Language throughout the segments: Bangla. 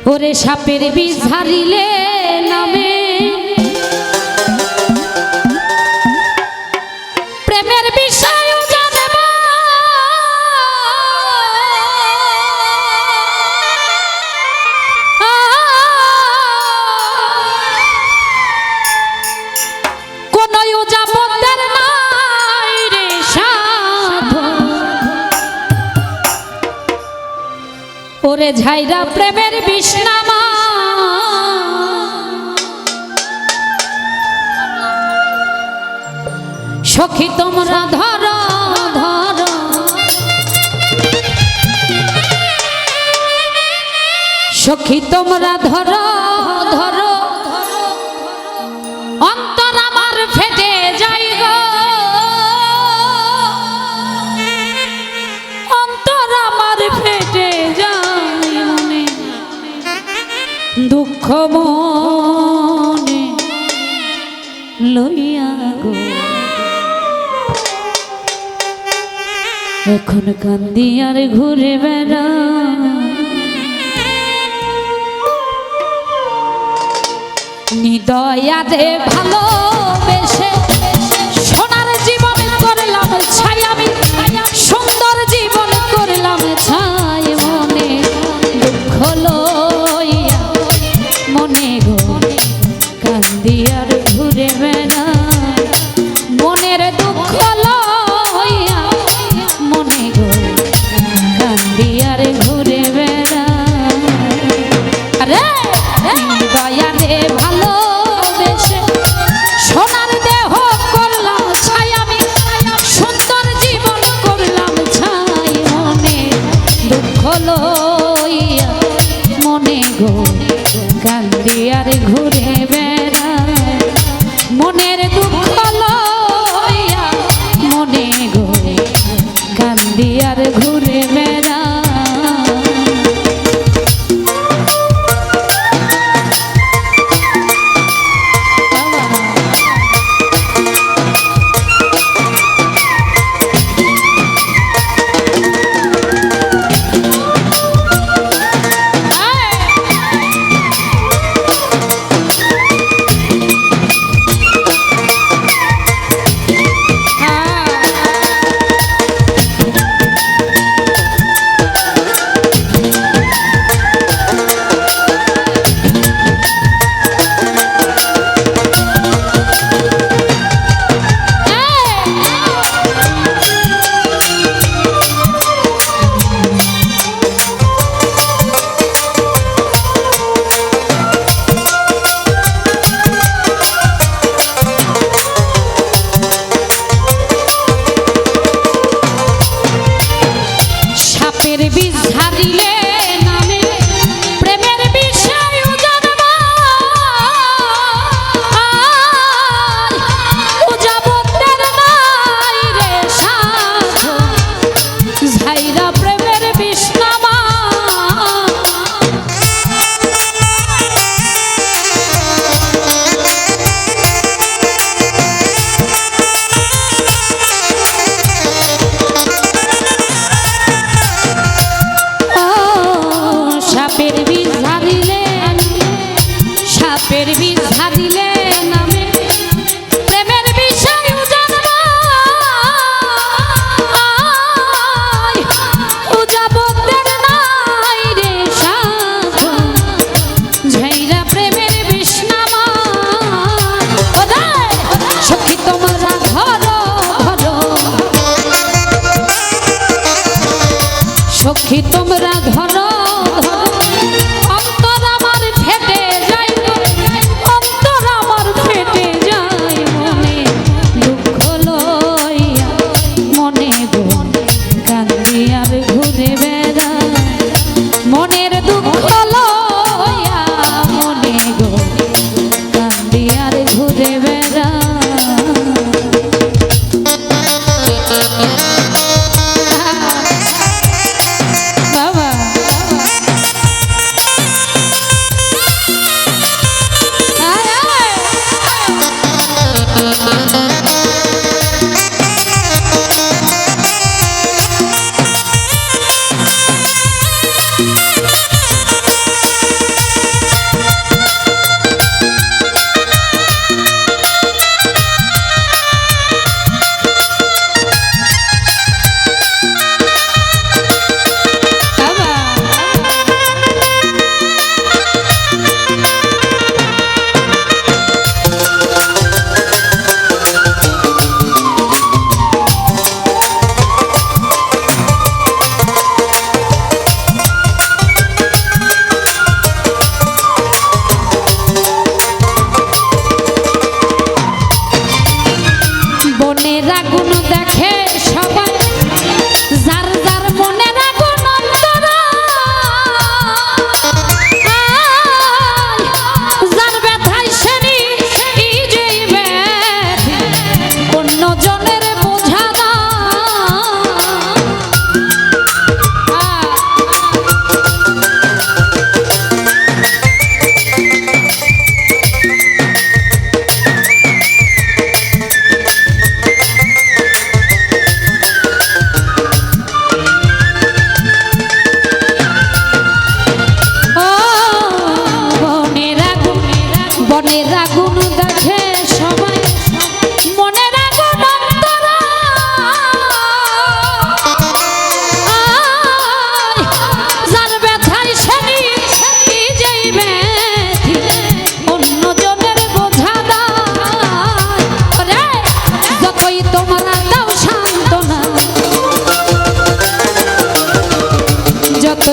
ওরে সাপের বিষ ঝারিলে নামে প্রেমের বিষয় জানব কোন যাবতের নাই রে সাধু ওরে ঝাইরা প্রেমের বিষ নামা সখী তোমরা ধরো ধরো সখী তোমরা ধরো ধরো অন্তর আমার ফেটে যাই গো অন্তর আমার ফেটে যায় মনে দুঃখ মনে লইয়া গো এখন কান্দি আর ঘুরে বেড়া নিদয়াতে ভালোবেসে সোনার জীবন করলাম ছাই আমি সুন্দর জীবন করলাম ছাই মনে দুঃখ লইয়া মনে গো কান্দি আর ঘুরে বেড়া মনের দুঃখ লইয়া মনে গো কান্দি আর ঘুরে বেড়া আরে দয়া রে ভালোবেসে সোনার দেহ করলাম ছাই আমি সুন্দর জীবন করলাম ছাই মনে দুঃখ লইয়া মনে গো কান্দি আর ঘুরে বেড়া মনের দুঃখ লইয়া মনে গো কান্দি আর ঘুরে বেড়া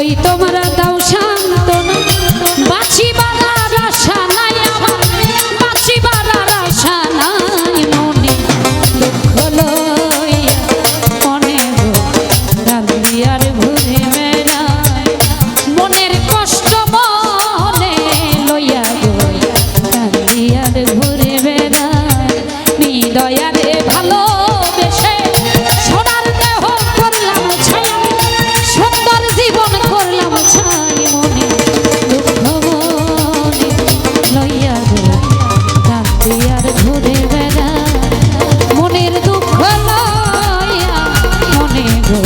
ওই তোমরা দাও সান্ত্বনা বাঁচিবার আর আশা নাই আমার বাঁচিবার আর আশা নাই মনে দুঃখ লইয়া মনে গো কান্দি আর ঘুরে বেড়ায় মনের কষ্ট মনে লইয়া গো কান্দি আর ঘুরে বেড়ায় হৃদয়ারে ভালোবেসে সোনার দেহ করলাম ছায়া সুন্দর জীবন করলাম ছাই মনে দুঃখ মনে লইয়া গো কান্দি আর ঘুরে বেড়ায় মনের দুঃখ লইয়া মনে গো